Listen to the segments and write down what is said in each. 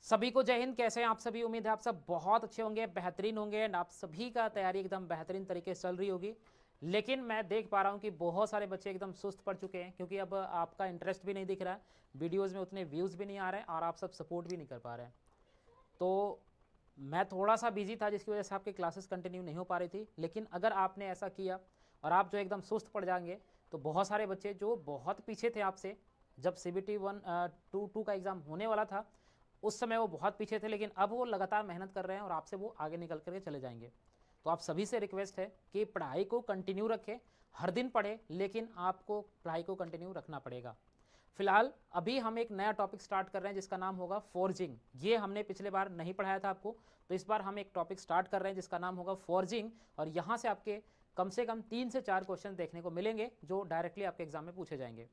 सभी को जय हिंद। कैसे हैं आप सभी? उम्मीद है आप सब बहुत अच्छे होंगे, बेहतरीन होंगे एंड आप सभी का तैयारी एकदम बेहतरीन तरीके से चल रही होगी। लेकिन मैं देख पा रहा हूं कि बहुत सारे बच्चे एकदम सुस्त पड़ चुके हैं, क्योंकि अब आपका इंटरेस्ट भी नहीं दिख रहा है, वीडियोज़ में उतने व्यूज़ भी नहीं आ रहे हैं और आप सब सपोर्ट भी नहीं कर पा रहे हैं। तो मैं थोड़ा सा बिजी था, जिसकी वजह से आपकी क्लासेस कंटिन्यू नहीं हो पा रही थी। लेकिन अगर आपने ऐसा किया और आप जो एकदम सुस्त पड़ जाएंगे, तो बहुत सारे बच्चे जो बहुत पीछे थे आपसे, जब CBT 1 2 का एग्ज़ाम होने वाला था उस समय वो बहुत पीछे थे, लेकिन अब वो लगातार मेहनत कर रहे हैं और आपसे वो आगे निकल करके चले जाएंगे। तो आप सभी से रिक्वेस्ट है कि पढ़ाई को कंटिन्यू रखें, हर दिन पढ़ें, लेकिन आपको पढ़ाई को कंटिन्यू रखना पड़ेगा। फिलहाल अभी हम एक नया टॉपिक स्टार्ट कर रहे हैं जिसका नाम होगा फोर्जिंग। ये हमने पिछले बार नहीं पढ़ाया था आपको, तो इस बार हम एक टॉपिक स्टार्ट कर रहे हैं जिसका नाम होगा फोर्जिंग। और यहाँ से आपके कम से कम 3 से 4 क्वेश्चन देखने को मिलेंगे जो डायरेक्टली आपके एग्जाम में पूछे जाएंगे।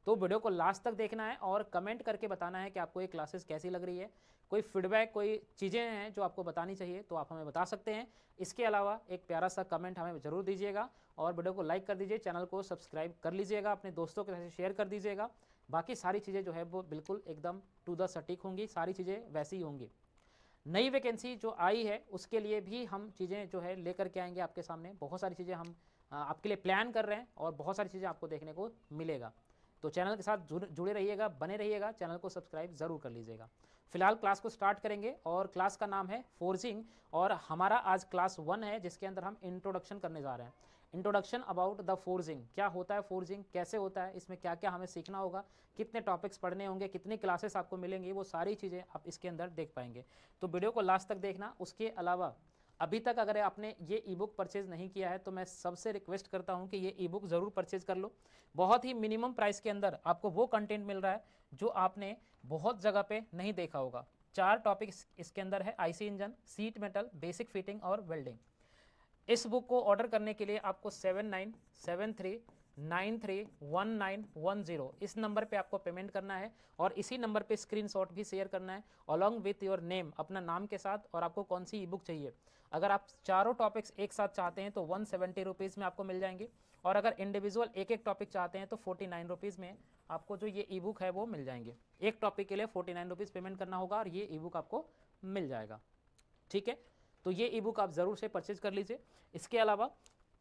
तो वीडियो को लास्ट तक देखना है और कमेंट करके बताना है कि आपको ये क्लासेस कैसी लग रही है। कोई फीडबैक, कोई चीज़ें हैं जो आपको बतानी चाहिए तो आप हमें बता सकते हैं। इसके अलावा एक प्यारा सा कमेंट हमें ज़रूर दीजिएगा और वीडियो को लाइक कर दीजिए, चैनल को सब्सक्राइब कर लीजिएगा, अपने दोस्तों के साथ शेयर कर दीजिएगा। बाकी सारी चीज़ें जो है वो बिल्कुल एकदम टू द सटीक होंगी, सारी चीज़ें वैसी ही होंगी। नई वैकेंसी जो आई है उसके लिए भी हम चीज़ें जो है लेकर के आएंगे आपके सामने। बहुत सारी चीज़ें हम आपके लिए प्लान कर रहे हैं और बहुत सारी चीज़ें आपको देखने को मिलेगा। तो चैनल के साथ जुड़े रहिएगा, बने रहिएगा, चैनल को सब्सक्राइब ज़रूर कर लीजिएगा। फिलहाल क्लास को स्टार्ट करेंगे और क्लास का नाम है फोर्जिंग और हमारा आज क्लास 1 है जिसके अंदर हम इंट्रोडक्शन करने जा रहे हैं। इंट्रोडक्शन अबाउट द फोर्जिंग, क्या होता है फोर्जिंग, कैसे होता है, इसमें क्या क्या हमें सीखना होगा, कितने टॉपिक्स पढ़ने होंगे, कितनी क्लासेस आपको मिलेंगी, वो सारी चीज़ें आप इसके अंदर देख पाएंगे। तो वीडियो को लास्ट तक देखना। उसके अलावा अभी तक अगर आपने ये ई बुक परचेज़ नहीं किया है तो मैं सबसे रिक्वेस्ट करता हूँ कि ये ई बुक ज़रूर परचेज़ कर लो। बहुत ही मिनिमम प्राइस के अंदर आपको वो कंटेंट मिल रहा है जो आपने बहुत जगह पे नहीं देखा होगा। 4 टॉपिक्स इसके अंदर है: IC engine, seat metal, basic fitting और वेल्डिंग। इस बुक को ऑर्डर करने के लिए आपको 7973931910 इस नंबर पे आपको पेमेंट करना है और इसी नंबर पे स्क्रीनशॉट भी शेयर करना है अलॉन्ग विथ योर नेम, अपना नाम के साथ, और आपको कौन सी ई बुक चाहिए। अगर आप चारों टॉपिक्स एक साथ चाहते हैं तो 170 रुपीज़ में आपको मिल जाएंगी, और अगर इंडिविजुअल एक एक टॉपिक चाहते हैं तो 49 रुपीज़ में आपको जो ये ई बुक है वो मिल जाएंगे। एक टॉपिक के लिए 49 रुपीज़ पेमेंट करना होगा और ये ई बुक आपको मिल जाएगा। ठीक है, तो ये ई बुक आप ज़रूर से परचेज कर लीजिए। इसके अलावा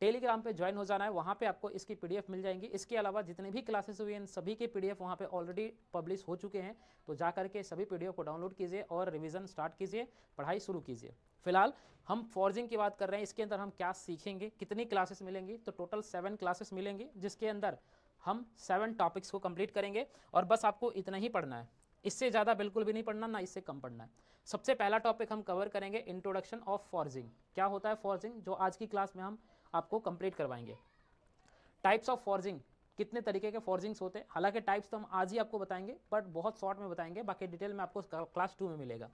टेलीग्राम पे ज्वाइन हो जाना है, वहाँ पे आपको इसकी पीडीएफ मिल जाएंगी। इसके अलावा जितने भी क्लासेस हुई हैं सभी के पीडीएफ वहाँ पे ऑलरेडी पब्लिश हो चुके हैं, तो जा करके सभी पीडीएफ को डाउनलोड कीजिए और रिवीजन स्टार्ट कीजिए, पढ़ाई शुरू कीजिए। फिलहाल हम फोर्जिंग की बात कर रहे हैं, इसके अंदर हम क्या सीखेंगे, कितनी क्लासेस मिलेंगी, तो टोटल 7 क्लासेस मिलेंगी जिसके अंदर हम 7 टॉपिक्स को कंप्लीट करेंगे और बस आपको इतना ही पढ़ना है, इससे ज़्यादा बिल्कुल भी नहीं पढ़ना, ना इससे कम पढ़ना है। सबसे पहला टॉपिक हम कवर करेंगे इंट्रोडक्शन ऑफ फॉर्जिंग। क्या होता है फॉर्जिंग, जो आज की क्लास में हम आपको कंप्लीट करवाएंगे। टाइप्स ऑफ फॉर्जिंग, कितने तरीके के फॉर्जिंग्स होते हैं, हालांकि टाइप्स तो हम आज ही आपको बताएंगे बट बहुत शॉर्ट में बताएंगे, बाकी डिटेल में आपको क्लास 2 में मिलेगा।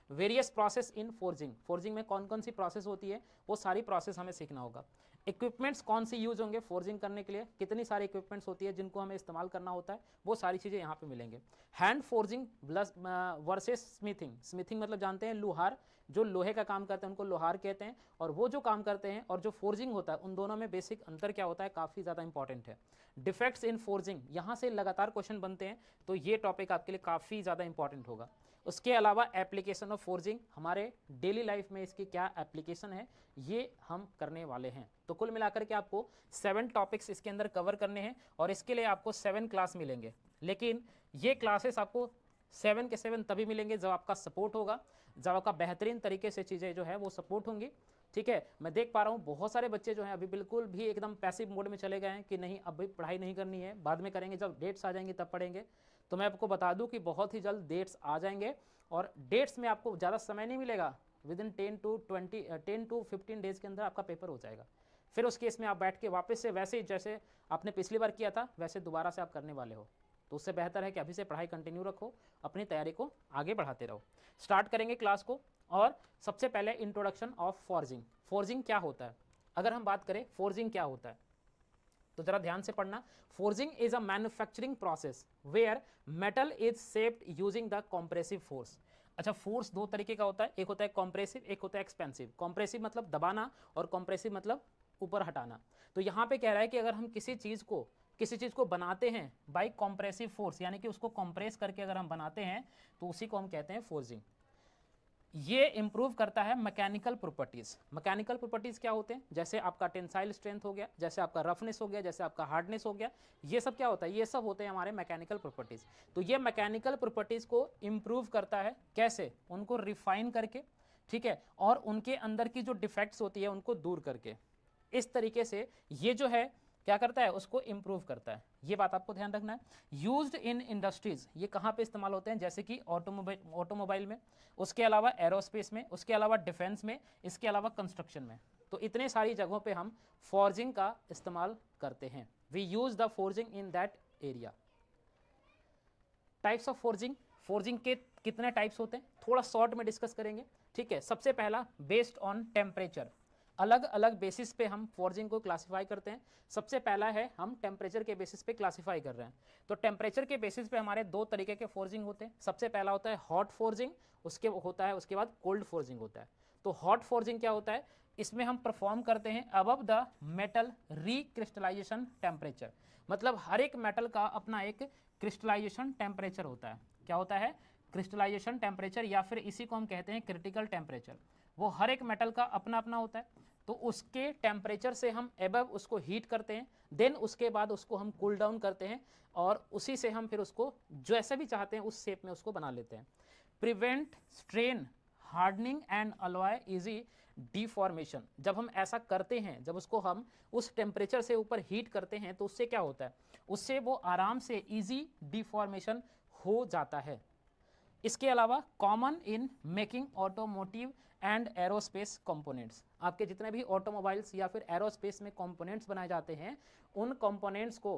Various process in forging, forging में कौन कौन सी प्रोसेस होती है वो सारी प्रोसेस हमें सीखना होगा। इक्विपमेंट्स कौन सी यूज होंगे फोर्जिंग करने के लिए, कितनी सारी इक्विपमेंट्स होती है जिनको हमें इस्तेमाल करना होता है, वो सारी चीज़ें यहाँ पे मिलेंगे। Hand forging versus smithing, smithing मतलब जानते हैं लोहार, जो लोहे का काम करते हैं उनको लोहार कहते हैं, और वो जो काम करते हैं और जो फोर्जिंग होता है उन दोनों में बेसिक अंतर क्या होता है, काफ़ी ज़्यादा इंपॉर्टेंट है। डिफेक्ट्स इन फोर्जिंग, यहाँ से लगातार क्वेश्चन बनते हैं, तो ये टॉपिक आपके लिए काफ़ी ज़्यादा इंपॉर्टेंट होगा। उसके अलावा एप्लीकेशन ऑफ फोर्जिंग, हमारे डेली लाइफ में इसकी क्या एप्लीकेशन है ये हम करने वाले हैं। तो कुल मिलाकर के आपको 7 टॉपिक्स इसके अंदर कवर करने हैं और इसके लिए आपको 7 क्लास मिलेंगे। लेकिन ये क्लासेस आपको 7 के 7 तभी मिलेंगे जब आपका सपोर्ट होगा, जब आपका बेहतरीन तरीके से चीज़ें जो है वो सपोर्ट होंगी। ठीक है, मैं देख पा रहा हूँ बहुत सारे बच्चे जो हैं अभी बिल्कुल भी एकदम पैसिव मोड में चले गए हैं कि नहीं अभी पढ़ाई नहीं करनी है, बाद में करेंगे, जब डेट्स आ जाएंगी तब पढ़ेंगे। तो मैं आपको बता दूं कि बहुत ही जल्द डेट्स आ जाएंगे और डेट्स में आपको ज़्यादा समय नहीं मिलेगा, विद इन 10 to 15 डेज़ के अंदर आपका पेपर हो जाएगा। फिर उस केस में आप बैठ के वापस से वैसे ही जैसे आपने पिछली बार किया था वैसे दोबारा से आप करने वाले हो। तो उससे बेहतर है कि अभी से पढ़ाई कंटिन्यू रखो, अपनी तैयारी को आगे बढ़ाते रहो। स्टार्ट करेंगे क्लास को और सबसे पहले इंट्रोडक्शन ऑफ फोर्जिंग। फोर्जिंग क्या होता है, अगर हम बात करें फोर्जिंग क्या होता है तो जरा ध्यान से पढ़ना। Forging is a manufacturing process where metal is shaped using the compressive force. अच्छा, फोर्स 2 तरीके का होता है, एक होता है कॉम्प्रेसिव, एक होता है एक्सपेंसिव। कॉम्प्रेसिव मतलब दबाना और कॉम्प्रेसिव मतलब ऊपर हटाना। तो यहाँ पे कह रहा है कि अगर हम किसी चीज़ को बनाते हैं बाई कॉम्प्रेसिव फोर्स, यानी कि उसको कॉम्प्रेस करके अगर हम बनाते हैं तो उसी को हम कहते हैं फोर्जिंग। ये इंप्रूव करता है मैकेनिकल प्रॉपर्टीज। मैकेनिकल प्रॉपर्टीज क्या होते हैं, जैसे आपका टेंसाइल स्ट्रेंथ हो गया, जैसे आपका रफनेस हो गया, जैसे आपका हार्डनेस हो गया, ये सब क्या होता है, ये सब होते हैं हमारे मैकेनिकल प्रॉपर्टीज। तो ये मैकेनिकल प्रॉपर्टीज को इंप्रूव करता है, कैसे, उनको रिफाइन करके, ठीक है, और उनके अंदर की जो डिफेक्ट्स होती है उनको दूर करके, इस तरीके से ये जो है क्या करता है, उसको इंप्रूव करता है। ये बात आपको ध्यान रखना है। यूज्ड इन इंडस्ट्रीज, ये कहाँ पे इस्तेमाल होते हैं, जैसे कि ऑटोमोबाइल में, उसके अलावा एरोस्पेस में, उसके अलावा डिफेंस में, इसके अलावा कंस्ट्रक्शन में। तो इतने सारी जगहों पे हम फॉर्जिंग का इस्तेमाल करते हैं। We use the forging in that area. Types of forging, forging के कितने टाइप्स होते हैं थोड़ा शॉर्ट में डिस्कस करेंगे, ठीक है। सबसे पहला बेस्ड ऑन टेम्परेचर, अलग अलग बेसिस पे हम फॉर्जिंग को क्लासिफाई करते हैं। सबसे पहला है हम टेम्परेचर के बेसिस पे क्लासिफाई कर रहे हैं। तो टेम्परेचर के बेसिस पे हमारे दो तरीके के फॉर्जिंग होते हैं। सबसे पहला होता है हॉट फॉर्जिंग, उसके बाद कोल्ड फॉर्जिंग होता है। तो हॉट फॉर्जिंग क्या होता है, इसमें हम परफॉर्म करते हैं above the metal recrystallisation temperature, मतलब हर एक मेटल का अपना एक क्रिस्टलाइजेशन टेम्परेचर होता है। क्या होता है, क्रिस्टलाइजेशन टेम्परेचर, या फिर इसी को हम कहते हैं क्रिटिकल टेम्परेचर। वो हर एक मेटल का अपना अपना होता है। तो उसके टेम्परेचर से हम एबव उसको हीट करते हैं, देन उसके बाद उसको हम कूल डाउन करते हैं, और उसी से हम फिर उसको जैसे भी चाहते हैं उस शेप में उसको बना लेते हैं। Prevent strain hardening and alloy easy deformation, जब हम ऐसा करते हैं, जब उसको हम उस टेम्परेचर से ऊपर हीट करते हैं, तो उससे क्या होता है, उससे वो आराम से इजी डिफॉर्मेशन हो जाता है। इसके अलावा common in making automotive and aerospace components, आपके जितने भी ऑटोमोबाइल्स या फिर एरोस्पेस में कंपोनेंट्स बनाए जाते हैं, उन कंपोनेंट्स को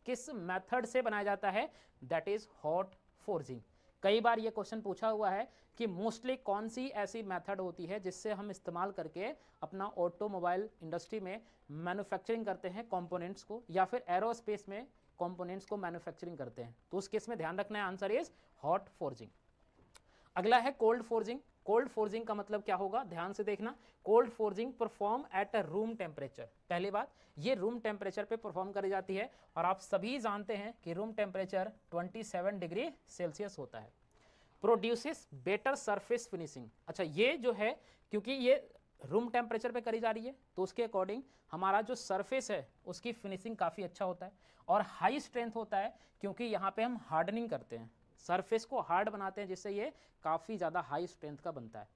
किस मेथड से बनाया जाता है, दैट इज हॉट फॉर्जिंग। कई बार ये क्वेश्चन पूछा हुआ है कि मोस्टली कौन सी ऐसी मेथड होती है जिससे हम इस्तेमाल करके अपना ऑटोमोबाइल इंडस्ट्री में मैन्युफैक्चरिंग करते हैं कंपोनेंट्स को, या फिर एरोस्पेस में कंपोनेंट्स को मैन्युफैक्चरिंग करते हैं। तो उस केस में ध्यान रखना है, आंसर इज हॉट फॉर्जिंग। अगला है कोल्ड फॉर्जिंग। कोल्ड फॉर्जिंग का मतलब क्या होगा, ध्यान से देखना। Cold forging perform at a room temperature, पहली बात ये रूम टेम्परेचर पे परफॉर्म करी जाती है, और आप सभी जानते हैं कि रूम टेम्परेचर 27 डिग्री सेल्सियस होता है। प्रोड्यूसेस बेटर सरफेस फिनिशिंग, अच्छा ये जो है, क्योंकि ये रूम टेम्परेचर पे करी जा रही है, तो उसके अकॉर्डिंग हमारा जो सरफेस है उसकी फिनिशिंग काफ़ी अच्छा होता है, और हाई स्ट्रेंथ होता है, क्योंकि यहाँ पे हम हार्डनिंग करते हैं, सरफेस को हार्ड बनाते हैं, जिससे ये काफ़ी ज़्यादा हाई स्ट्रेंथ का बनता है।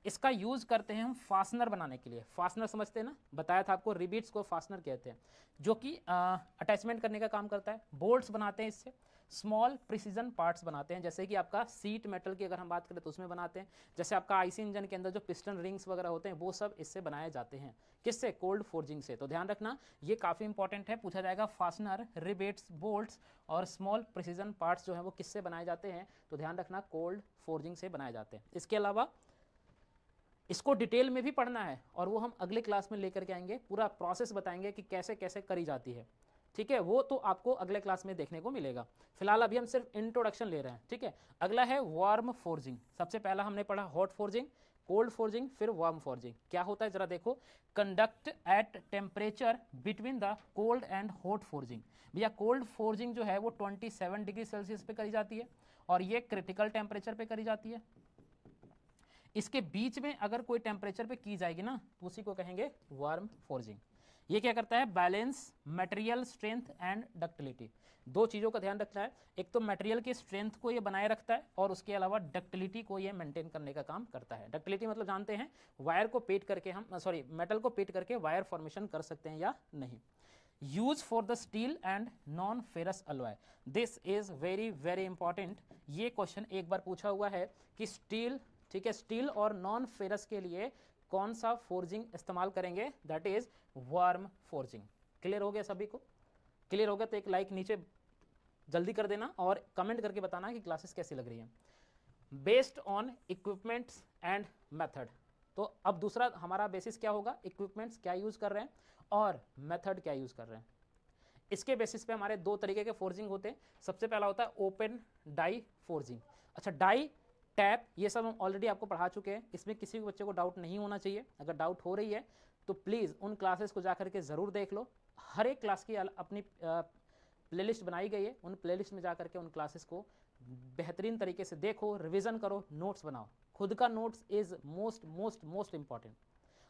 इसका यूज़ करते हैं हम फास्नर बनाने के लिए। फास्नर समझते हैं ना, बताया था आपको, रिबिट्स को फास्नर कहते हैं, जो कि अटैचमेंट करने का काम करता है। बोल्ट्स बनाते हैं इससे, स्मॉल प्रिसीजन पार्ट्स बनाते हैं, जैसे कि आपका सीट मेटल की अगर हम बात करें तो उसमें बनाते हैं, जैसे आपका आईसी इंजन के अंदर जो पिस्टन रिंग्स वगैरह होते हैं वो सब इससे बनाए जाते हैं। किससे, कोल्ड फॉर्जिंग से। तो ध्यान रखना ये काफ़ी इंपॉर्टेंट है, पूछा जाएगा फास्नर, रिबेट्स, बोल्ट्स और स्मॉल प्रिसीजन पार्ट्स जो है वो किससे बनाए जाते हैं, तो ध्यान रखना कोल्ड फॉर्जिंग से बनाए जाते हैं। इसके अलावा इसको डिटेल में भी पढ़ना है, और वो हम अगले क्लास में लेकर के आएंगे, पूरा प्रोसेस बताएंगे कि कैसे कैसे करी जाती है, ठीक है। वो तो आपको अगले क्लास में देखने को मिलेगा। फिलहाल अभी हम सिर्फ इंट्रोडक्शन ले रहे हैं, ठीक है। अगला है वार्म फॉर्जिंग। सबसे पहला हमने पढ़ा हॉट फॉर्जिंग, कोल्ड फॉर्जिंग, फिर वार्म फॉर्जिंग। क्या होता है जरा देखो, conduct at temperature between the cold and hot forging. भैया कोल्ड फॉर्जिंग जो है वो 27 डिग्री सेल्सियस पे करी जाती है, और ये क्रिटिकल टेम्परेचर पे करी जाती है। इसके बीच में अगर कोई टेम्परेचर पे की जाएगी ना, तो उसी को कहेंगे वार्म फॉर्जिंग। ये क्या करता है, balance material strength and ductility. दो चीज़ों का ध्यान रखना है, एक तो मटेरियल की स्ट्रेंथ को ये बनाए रखता है, और उसके अलावा डक्टिलिटी को ये मेंटेन करने का काम करता है। डक्टिलिटी मतलब जानते हैं, वायर को पीट करके हम मेटल को पीट करके वायर फॉर्मेशन कर सकते हैं या नहीं। Use for the steel and non ferrous alloy, this is very very important. ये क्वेश्चन एक बार पूछा हुआ है कि स्टील, ठीक है, स्टील और नॉन फेरस के लिए कौन सा फॉर्जिंग इस्तेमाल करेंगे, that is warm forging. Clear हो गया सभी को? क्लियर हो गया तो एक लाइक नीचे जल्दी कर देना, और कमेंट करके बताना कि क्लासेस कैसी लग रही हैं। Based on equipments and method, तो अब दूसरा हमारा बेसिस क्या होगा, इक्विपमेंट्स क्या यूज कर रहे हैं और मेथड क्या यूज कर रहे हैं। इसके बेसिस पे हमारे दो तरीके के फॉर्जिंग होते हैं। सबसे पहला होता है ओपन डाई फॉर्जिंग। अच्छा, डाई, टैप, ये सब हम ऑलरेडी आपको पढ़ा चुके हैं, इसमें किसी भी बच्चे को डाउट नहीं होना चाहिए। अगर डाउट हो रही है तो प्लीज़ उन क्लासेस को जाकर के ज़रूर देख लो। हर एक क्लास की अपनी प्लेलिस्ट बनाई गई है, उन प्लेलिस्ट में जा करके उन क्लासेस को बेहतरीन तरीके से देखो, रिवीजन करो, नोट्स बनाओ। खुद का notes is most most most important.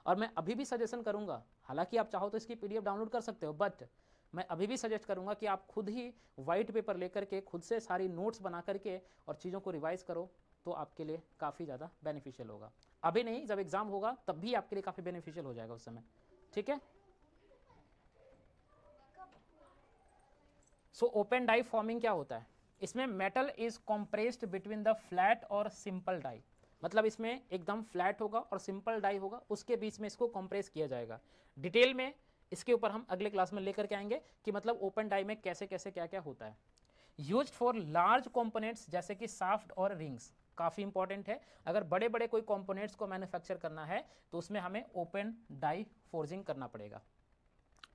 और मैं अभी भी सजेशन करूंगा, हालांकि आप चाहो तो इसकी पीडीएफ डाउनलोड कर सकते हो, बट मैं अभी भी सजेस्ट करूंगा कि आप खुद ही वाइट पेपर लेकर के खुद से सारी नोट्स बना करके और चीज़ों को रिवाइज करो, तो आपके लिए काफ़ी ज़्यादा बेनिफिशियल होगा। अभी नहीं, जब एग्जाम होगा तब भी आपके लिए काफ़ी बेनिफिशियल हो जाएगा उस समय, ठीक है। सो ओपन डाई फॉर्मिंग क्या होता है? इसमें metal is compressed between the flat और सिंपल डाई, मतलब इसमें एकदम फ्लैट होगा और सिंपल डाई होगा, उसके बीच में इसको कॉम्प्रेस किया जाएगा। डिटेल में इसके ऊपर हम अगले क्लास में लेकर के आएंगे कि मतलब ओपन डाई में कैसे कैसे क्या क्या होता है। यूज्ड फॉर लार्ज कंपोनेंट्स जैसे कि शाफ्ट और रिंग्स, काफ़ी इंपॉर्टेंट है। अगर बड़े बड़े कोई कंपोनेंट्स को मैन्युफैक्चर करना है तो उसमें हमें ओपन डाई फोर्जिंग करना पड़ेगा।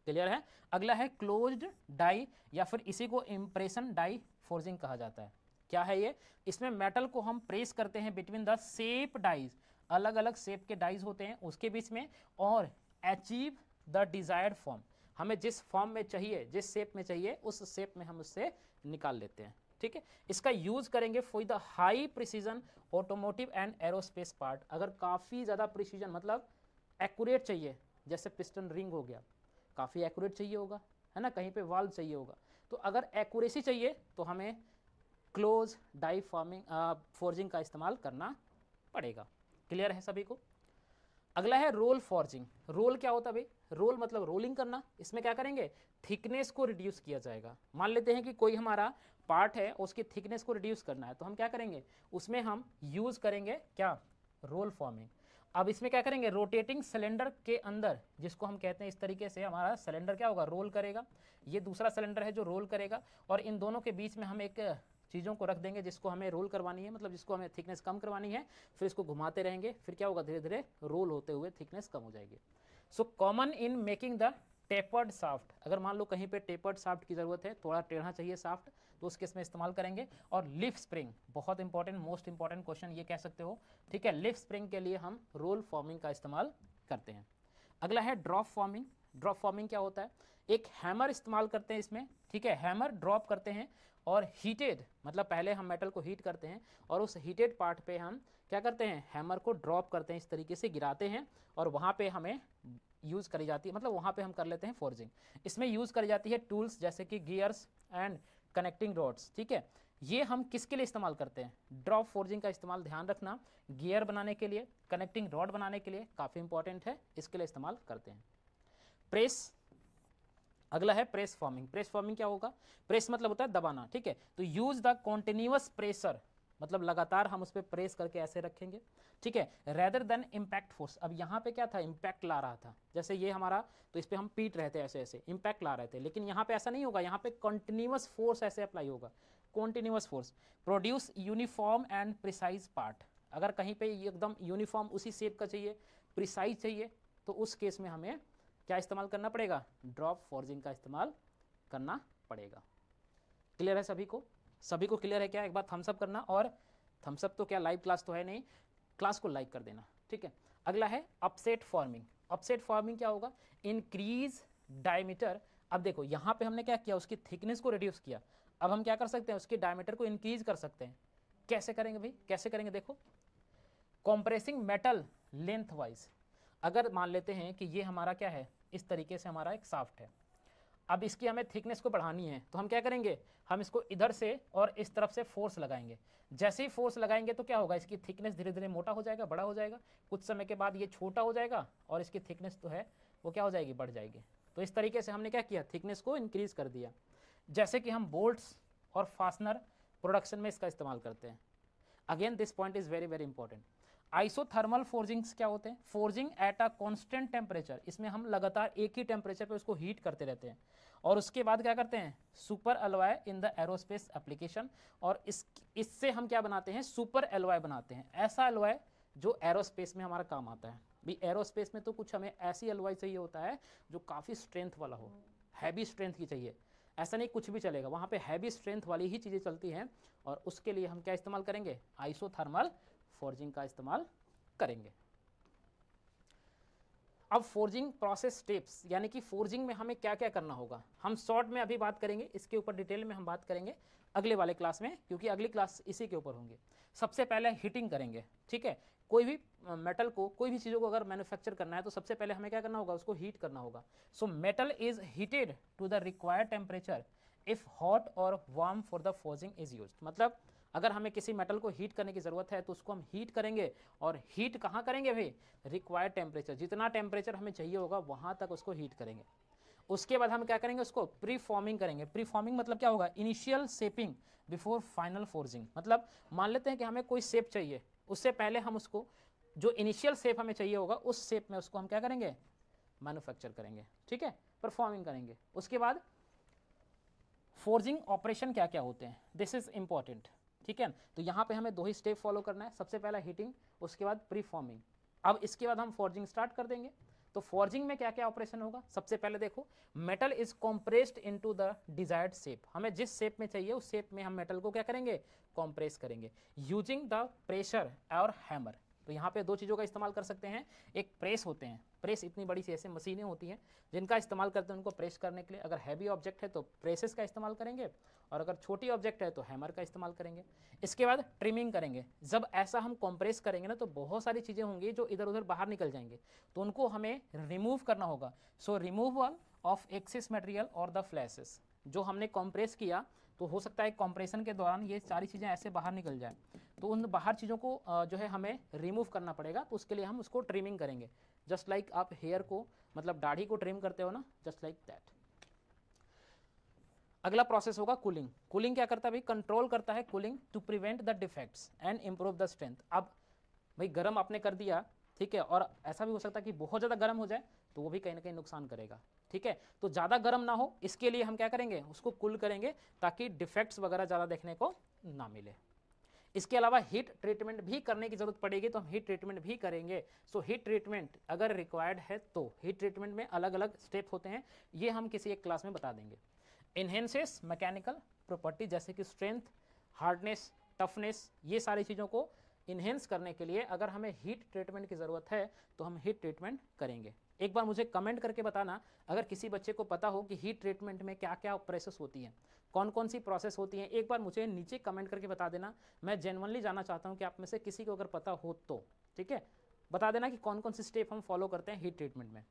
क्लियर है? अगला है क्लोज्ड डाई, या फिर इसी को इम्प्रेशन डाई फोर्जिंग कहा जाता है। क्या है ये? इसमें मेटल को हम प्रेस करते हैं बिटवीन द शेप डाइज, अलग अलग शेप के डाइज होते हैं उसके बीच में, और अचीव द डिजायर्ड फॉर्म, हमें जिस फॉर्म में चाहिए, जिस शेप में चाहिए, उस शेप में हम उससे निकाल लेते हैं, ठीक है। इसका यूज करेंगे for the high precision automotive and aerospace part. अगर काफ़ी ज़्यादा प्रिसीजन मतलब एक्यूरेट चाहिए, जैसे पिस्टन रिंग हो गया, काफ़ी एक्यूरेट चाहिए होगा, है ना, कहीं पे वाल्व चाहिए होगा, तो अगर एक्यूरेसी चाहिए तो हमें क्लोज डाई फॉर्मिंग फोर्जिंग का इस्तेमाल करना पड़ेगा। क्लियर है सभी को? अगला है रोल फॉर्जिंग। रोल क्या होता है भाई? रोल मतलब रोलिंग करना। इसमें क्या करेंगे? थिकनेस को रिड्यूस किया जाएगा। मान लेते हैं कि कोई हमारा पार्ट है, उसकी थिकनेस को रिड्यूस करना है, तो हम क्या करेंगे? उसमें हम यूज करेंगे क्या? Roll forming. अब इसमें क्या करेंगे? रोटेटिंग सिलेंडर के अंदर, जिसको हम कहते हैं इस तरीके से, हमारा सिलेंडर क्या होगा? रोल करेगा। ये दूसरा सिलेंडर है जो रोल करेगा, और इन दोनों के बीच में हम एक चीज़ों को रख देंगे जिसको हमें रोल करवानी है, मतलब जिसको हमें थिकनेस कम करवानी है। फिर इसको घुमाते रहेंगे, फिर क्या होगा? धीरे धीरे रोल होते हुए थिकनेस कम हो जाएगी। So common in making the tapered shaft. अगर मान लो कहीं पे टेपर्ड शाफ्ट की ज़रूरत है, थोड़ा टेढ़ा चाहिए शाफ्ट, तो उस केस में इस्तेमाल करेंगे। और लिफ स्प्रिंग, बहुत इंपॉर्टेंट, मोस्ट इंपॉर्टेंट क्वेश्चन ये कह सकते हो, ठीक है। लिफ स्प्रिंग के लिए हम रोल फॉर्मिंग का इस्तेमाल करते हैं। अगला है ड्रॉप फॉर्मिंग। ड्रॉप फॉर्मिंग क्या होता है? एक हैमर इस्तेमाल करते हैं इसमें, ठीक है। हैमर ड्रॉप करते हैं और हीटेड, मतलब पहले हम मेटल को हीट करते हैं और उस हीटेड पार्ट पे हम क्या करते हैं? हैमर को ड्रॉप करते हैं, इस तरीके से गिराते हैं, और वहाँ पे हमें यूज़ करी जाती है, मतलब वहाँ पे हम कर लेते हैं फोर्जिंग। इसमें यूज़ करी जाती है टूल्स जैसे कि गियर्स एंड कनेक्टिंग रॉड्स, ठीक है। ये हम किसके लिए इस्तेमाल करते हैं? ड्रॉप फोर्जिंग का इस्तेमाल, ध्यान रखना, गियर बनाने के लिए, कनेक्टिंग रॉड बनाने के लिए, काफ़ी इंपॉर्टेंट है, इसके लिए इस्तेमाल करते हैं। प्रेस, अगला है प्रेस फॉर्मिंग। प्रेस फॉर्मिंग क्या होगा? प्रेस मतलब होता है दबाना, ठीक है। तो यूज द कॉन्टिन्यूअस प्रेशर, मतलब लगातार हम उस पर प्रेस करके ऐसे रखेंगे, ठीक है, रेदर देन इम्पैक्ट फोर्स। अब यहाँ पे क्या था? इम्पैक्ट ला रहा था, जैसे ये हमारा, तो इस पर हम पीट रहे थे ऐसे ऐसे, इम्पैक्ट ला रहे थे, लेकिन यहाँ पे ऐसा नहीं होगा, यहाँ पे कंटिन्यूअस फोर्स ऐसे अप्लाई होगा, continuous force. Produce uniform and precise part. अगर कहीं पे एकदम यूनिफॉर्म उसी शेप का चाहिए, प्रिसाइज चाहिए, तो उस केस में हमें क्या इस्तेमाल करना पड़ेगा? ड्रॉप फोर्जिंग का इस्तेमाल करना पड़ेगा। क्लियर है सभी को? सभी को क्लियर है क्या? एक बार थम्स अप करना, और थम्स अप तो क्या, लाइव क्लास तो है नहीं, क्लास को लाइक कर देना, ठीक है। अगला है अपसेट फॉर्मिंग। अपसेट फॉर्मिंग क्या होगा? Increase diameter. अब देखो यहाँ पे हमने क्या किया? उसकी थिकनेस को रिड्यूस किया। अब हम क्या कर सकते हैं? उसके डायमीटर को इंक्रीज कर सकते हैं। कैसे करेंगे भाई? कैसे करेंगे? देखो, कॉम्प्रेसिंग मेटल लेंथ वाइज। अगर मान लेते हैं कि ये हमारा क्या है, इस तरीके से हमारा एक शाफ्ट है, अब इसकी हमें थिकनेस को बढ़ानी है, तो हम क्या करेंगे? हम इसको इधर से और इस तरफ से फोर्स लगाएंगे। जैसे ही फोर्स लगाएंगे तो क्या होगा? इसकी थिकनेस धीरे धीरे मोटा हो जाएगा, बड़ा हो जाएगा, कुछ समय के बाद ये छोटा हो जाएगा, और इसकी थिकनेस तो है वो क्या हो जाएगी? बढ़ जाएगी। तो इस तरीके से हमने क्या किया? थिकनेस को इंक्रीज कर दिया। जैसे कि हम बोल्ट्स और फास्टनर प्रोडक्शन में इसका इस्तेमाल करते हैं। Again this point is very very important. Isothermal forgings क्या होते हैं? Forging at a constant temperature. इसमें हम लगातार एक ही टेम्परेचर पे उसको हीट करते रहते हैं, और उसके बाद क्या करते हैं? Super alloy in the aerospace application. और इससे हम क्या बनाते हैं? सुपर एलॉय बनाते हैं, ऐसा एलॉय जो एरोस्पेस में हमारा काम आता है। भी एरोस्पेस में तो कुछ हमें ऐसी एलॉय चाहिए होता है जो काफ़ी स्ट्रेंथ वाला हो, हैवी स्ट्रेंथ की चाहिए। ऐसा नहीं कुछ भी चलेगा, वहाँ पे हैवी स्ट्रेंथ वाली ही चीज़ें चलती हैं, और उसके लिए हम क्या इस्तेमाल करेंगे? आइसोथर्मल फोर्जिंग का इस्तेमाल करेंगे। अब फोर्जिंग प्रोसेस स्टेप्स, यानी कि फोर्जिंग में हमें क्या क्या करना होगा, हम शॉर्ट में अभी बात करेंगे, इसके ऊपर डिटेल में हम बात करेंगे अगले वाले क्लास में, क्योंकि अगली क्लास इसी के ऊपर होंगे। सबसे पहले हीटिंग करेंगे, ठीक है। कोई भी मेटल को, कोई भी चीज़ों को अगर मैन्युफैक्चर करना है तो सबसे पहले हमें क्या करना होगा, उसको हीट करना होगा। So metal is heated to the required temperature if hot और warm for the forging is used. मतलब अगर हमें किसी मेटल को हीट करने की ज़रूरत है तो उसको हम हीट करेंगे, और हीट कहाँ करेंगे भाई, रिक्वायर्ड टेम्परेचर, जितना टेम्परेचर हमें चाहिए होगा वहाँ तक उसको हीट करेंगे। उसके बाद हम क्या करेंगे, उसको प्री फॉर्मिंग करेंगे। प्री फॉर्मिंग मतलब क्या होगा, initial shaping before final forging. मतलब मान लेते हैं कि हमें कोई शेप चाहिए, उससे पहले हम उसको, जो इनिशियल शेप हमें चाहिए होगा उस शेप में उसको हम क्या करेंगे, मैन्युफैक्चर करेंगे, ठीक है, परफॉर्मिंग करेंगे। उसके बाद फोर्जिंग ऑपरेशन क्या क्या होते हैं, दिस इज इंपॉर्टेंट, ठीक है। तो यहाँ पे हमें 2 ही स्टेप फॉलो करना है, सबसे पहला हीटिंग, उसके बाद प्री फॉर्मिंग। अब इसके बाद हम फोर्जिंग स्टार्ट कर देंगे। तो फोर्जिंग में क्या क्या ऑपरेशन होगा, सबसे पहले देखो, metal is compressed into the desired shape. हमें जिस शेप में चाहिए उस शेप में हम मेटल को क्या करेंगे, कॉम्प्रेस करेंगे, यूजिंग द प्रेशर और हैमर। तो यहाँ पे 2 चीज़ों का इस्तेमाल कर सकते हैं, एक प्रेस होते हैं, प्रेस इतनी बड़ी सी ऐसे मशीनें होती हैं जिनका इस्तेमाल करते हैं उनको प्रेस करने के लिए। अगर हैवी ऑब्जेक्ट है तो प्रेसेस का इस्तेमाल करेंगे, और अगर छोटी ऑब्जेक्ट है तो हैमर का इस्तेमाल करेंगे। इसके बाद ट्रिमिंग करेंगे। जब ऐसा हम कॉम्प्रेस करेंगे ना तो बहुत सारी चीज़ें होंगी जो इधर उधर बाहर निकल जाएंगे, तो उनको हमें रिमूव करना होगा। So removal of excess material और द फ्लैशेस। जो हमने कॉम्प्रेस किया तो हो सकता है कॉम्प्रेशन के दौरान ये सारी चीज़ें ऐसे बाहर निकल जाए, तो उन बाहर चीज़ों को जो है हमें रिमूव करना पड़ेगा। तो उसके लिए हम उसको ट्रिमिंग करेंगे, जस्ट लाइक आप हेयर को, मतलब दाढ़ी को ट्रिम करते हो ना, जस्ट लाइक दैट। अगला प्रोसेस होगा कूलिंग। कूलिंग क्या करता है भाई, कंट्रोल करता है cooling to prevent the defects and improve the strength. अब भाई गर्म आपने कर दिया, ठीक है, और ऐसा भी हो सकता है कि बहुत ज़्यादा गर्म हो जाए तो वो भी कहीं ना कहीं नुकसान करेगा, ठीक है। तो ज़्यादा गर्म ना हो इसके लिए हम क्या करेंगे, उसको कूल करेंगे ताकि डिफेक्ट्स वगैरह ज़्यादा देखने को ना मिले। इसके अलावा हीट ट्रीटमेंट भी करने की जरूरत पड़ेगी तो हम हीट ट्रीटमेंट भी करेंगे। सो हीट ट्रीटमेंट अगर रिक्वायर्ड है तो हीट ट्रीटमेंट में अलग अलग स्टेप होते हैं, ये हम किसी एक क्लास में बता देंगे। इन्हेंसेस मैकेनिकल प्रॉपर्टी, जैसे कि स्ट्रेंथ, हार्डनेस, टफनेस, ये सारी चीज़ों को इन्हेंस करने के लिए अगर हमें हीट ट्रीटमेंट की ज़रूरत है तो हम हीट ट्रीटमेंट करेंगे। एक बार मुझे कमेंट करके बताना अगर किसी बच्चे को पता हो कि हीट ट्रीटमेंट में क्या क्या प्रोसेस होती हैं, कौन कौन सी प्रोसेस होती हैं, एक बार मुझे नीचे कमेंट करके बता देना। मैं जेन्युइनली जानना चाहता हूँ कि आप में से किसी को अगर पता हो तो, ठीक है, बता देना कि कौन कौन सी स्टेप हम फॉलो करते हैं हीट ट्रीटमेंट में।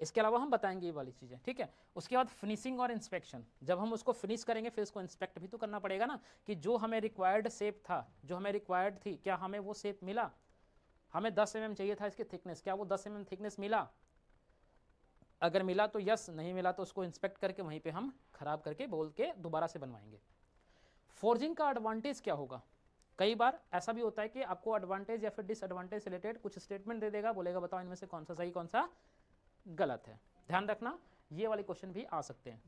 इसके अलावा हम बताएंगे ये वाली चीज़ें, ठीक है। उसके बाद फिनिशिंग और इंस्पेक्शन। जब हम उसको फिनिश करेंगे फिर उसको इंस्पेक्ट भी तो करना पड़ेगा ना, कि जो हमें रिक्वायर्ड शेप था, जो हमें रिक्वायर्ड थी, क्या हमें वो शेप मिला। हमें 10 mm चाहिए था इसकी थिकनेस, क्या वो 10 mm थिकनेस मिला। अगर मिला तो यस, नहीं मिला तो उसको इंस्पेक्ट करके वहीं पे हम खराब करके बोल के दोबारा से बनवाएंगे। फोर्जिंग का एडवांटेज क्या होगा, कई बार ऐसा भी होता है कि आपको एडवांटेज या फिर डिसएडवांटेज से रिलेटेड कुछ स्टेटमेंट दे देगा, बोलेगा बताओ इनमें से कौन सा सही कौन सा गलत है। ध्यान रखना ये वाले क्वेश्चन भी आ सकते हैं।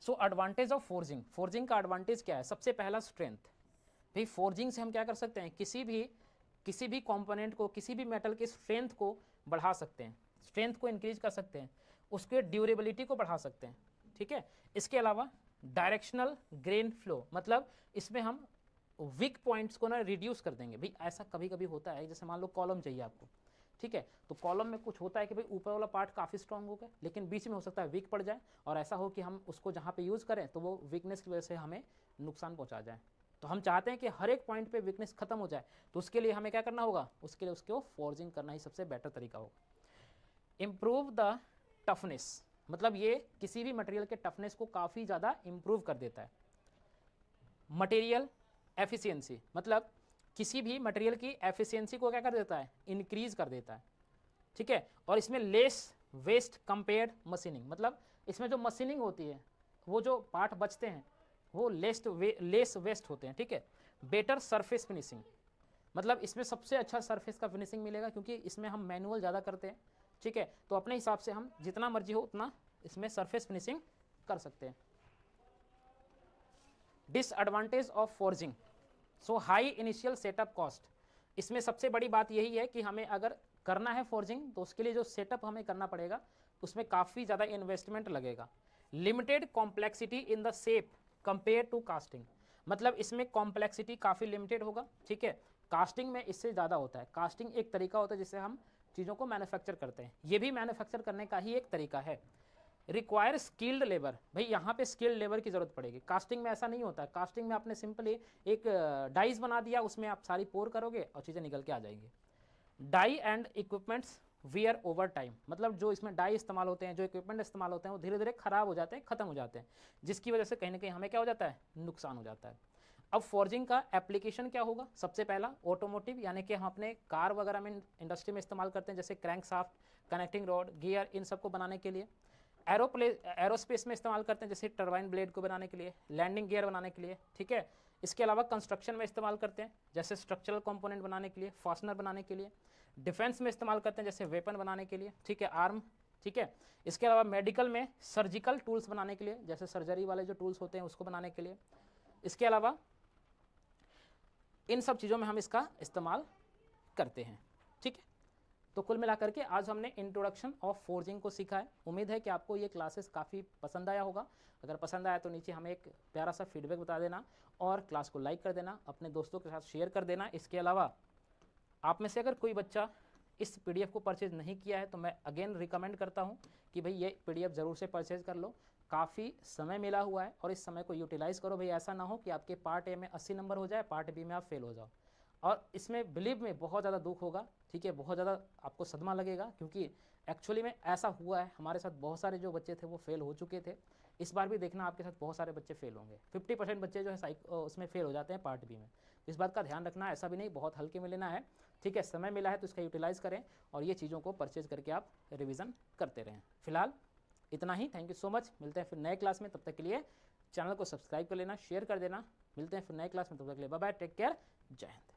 सो एडवांटेज ऑफ फोर्जिंग, फोर्जिंग का एडवांटेज क्या है, सबसे पहला स्ट्रेंथ। भाई फोर्जिंग से हम क्या कर सकते हैं, किसी भी कंपोनेंट को, किसी भी मेटल की स्ट्रेंथ को बढ़ा सकते हैं, स्ट्रेंथ को इंक्रीज कर सकते हैं, उसके ड्यूरेबिलिटी को बढ़ा सकते हैं, ठीक है। इसके अलावा डायरेक्शनल ग्रेन फ्लो, मतलब इसमें हम वीक पॉइंट्स को ना रिड्यूस कर देंगे। भाई ऐसा कभी कभी होता है, जैसे मान लो कॉलम चाहिए आपको, ठीक है, तो कॉलम में कुछ होता है कि भाई ऊपर वाला पार्ट काफ़ी स्ट्रांग हो गया लेकिन बीच में हो सकता है वीक पड़ जाए, और ऐसा हो कि हम उसको जहाँ पे यूज़ करें तो वो वीकनेस की वजह से हमें नुकसान पहुँचा जाए। तो हम चाहते हैं कि हर एक पॉइंट पे वीकनेस खत्म हो जाए, तो उसके लिए हमें क्या करना होगा, उसके लिए उसको फोर्जिंग करना ही सबसे बेटर तरीका होगा। इम्प्रूव द टफनेस, मतलब ये किसी भी मटेरियल के टफनेस को काफ़ी ज़्यादा इम्प्रूव कर देता है। मटेरियल एफिशिएंसी, मतलब किसी भी मटेरियल की एफिशिएंसी को क्या कर देता है, इंक्रीज कर देता है, ठीक है। और इसमें लेस वेस्ट कंपेयर्ड मशीनिंग, मतलब इसमें जो मशीनिंग होती है, वो जो पार्ट बचते हैं वो लेस वेस्ट होते हैं, ठीक है। बेटर सरफेस फिनिशिंग, मतलब इसमें सबसे अच्छा सरफेस का फिनिशिंग मिलेगा क्योंकि इसमें हम मैनुअल ज़्यादा करते हैं, ठीक है। तो अपने हिसाब से हम जितना मर्जी हो उतना इसमें सरफेस फिनिशिंग कर सकते हैं। Disadvantage of forging, so high initial setup cost. इसमें सबसे बड़ी बात यही है कि हमें अगर करना है फोर्जिंग तो उसके लिए जो सेटअप हमें करना पड़ेगा उसमें काफ़ी ज़्यादा इन्वेस्टमेंट लगेगा। Limited complexity in the shape compare to casting, मतलब इसमें कॉम्प्लेक्सिटी काफ़ी लिमिटेड होगा, ठीक है। कास्टिंग में इससे ज़्यादा होता है। कास्टिंग एक तरीका होता है जिससे हम चीज़ों को मैन्युफैक्चर करते हैं, ये भी मैन्युफैक्चर करने का ही एक तरीका है। रिक्वायर स्किल्ड लेबर, भाई यहाँ पे स्किल्ड लेबर की ज़रूरत पड़ेगी। कास्टिंग में ऐसा नहीं होता, कास्टिंग में आपने सिंपली एक डाइस बना दिया, उसमें आप सारी पोर करोगे और चीज़ें निकल के आ जाएंगी। Die and equipments wear over time, मतलब जो इसमें डाई इस्तेमाल होते हैं, जो इक्विपमेंट इस्तेमाल होते हैं, वो धीरे धीरे खराब हो जाते हैं, खत्म हो जाते हैं, जिसकी वजह से कहीं ना कहीं हमें क्या हो जाता है, नुकसान हो जाता है। अब फॉर्जिंग का एप्लीकेशन क्या होगा, सबसे पहला ऑटोमोटिव, यानी कि हम अपने कार वगैरह में इंडस्ट्री में इस्तेमाल करते हैं, जैसे crank shaft, connecting rod, gear, इन सबको बनाने के लिए। एरोस्पेस में इस्तेमाल करते हैं, जैसे टरबाइन ब्लेड को बनाने के लिए, लैंडिंग गियर बनाने के लिए, ठीक है। इसके अलावा कंस्ट्रक्शन में इस्तेमाल करते हैं, जैसे स्ट्रक्चरल कंपोनेंट बनाने के लिए, फास्टनर बनाने के लिए। डिफेंस में इस्तेमाल करते हैं, जैसे वेपन बनाने के लिए, ठीक है, आर्म, ठीक है। इसके अलावा मेडिकल में सर्जिकल टूल्स बनाने के लिए, जैसे सर्जरी वाले जो टूल्स होते हैं उसको बनाने के लिए। इसके अलावा इन सब चीज़ों में हम इसका इस्तेमाल करते हैं, ठीक है। तो कुल मिलाकर के आज हमने इंट्रोडक्शन ऑफ फोर्जिंग को सीखा है। उम्मीद है कि आपको ये क्लासेस काफ़ी पसंद आया होगा। अगर पसंद आया तो नीचे हमें एक प्यारा सा फीडबैक बता देना और क्लास को लाइक कर देना, अपने दोस्तों के साथ शेयर कर देना। इसके अलावा आप में से अगर कोई बच्चा इस पीडीएफ को परचेज नहीं किया है तो मैं अगेन रिकमेंड करता हूँ कि भाई ये पीडीएफ ज़रूर से परचेज कर लो। काफ़ी समय मिला हुआ है और इस समय को यूटिलाइज़ करो। भाई ऐसा ना हो कि आपके पार्ट ए में 80 नंबर हो जाए, पार्ट बी में आप फेल हो जाओ। और इसमें बिलीव में बहुत ज़्यादा दुख होगा, ठीक है, बहुत ज़्यादा आपको सदमा लगेगा, क्योंकि एक्चुअली में ऐसा हुआ है, हमारे साथ बहुत सारे जो बच्चे थे वो फेल हो चुके थे। इस बार भी देखना आपके साथ बहुत सारे बच्चे फेल होंगे। 50% बच्चे जो है उसमें फेल हो जाते हैं पार्ट बी में। इस बात का ध्यान रखना, ऐसा भी नहीं बहुत हल्के में लेना है, ठीक है। समय मिला है तो इसका यूटिलाइज़ करें और ये चीज़ों को परचेज करके आप रिविज़न करते रहें। फिलहाल इतना ही, थैंक यू सो मच। मिलते हैं फिर नए क्लास में, तब तक के लिए चैनल को सब्सक्राइब कर लेना, शेयर कर देना। मिलते हैं फिर नए क्लास में, तब तक के लिए बाय बाय, टेक केयर, जय हिंद।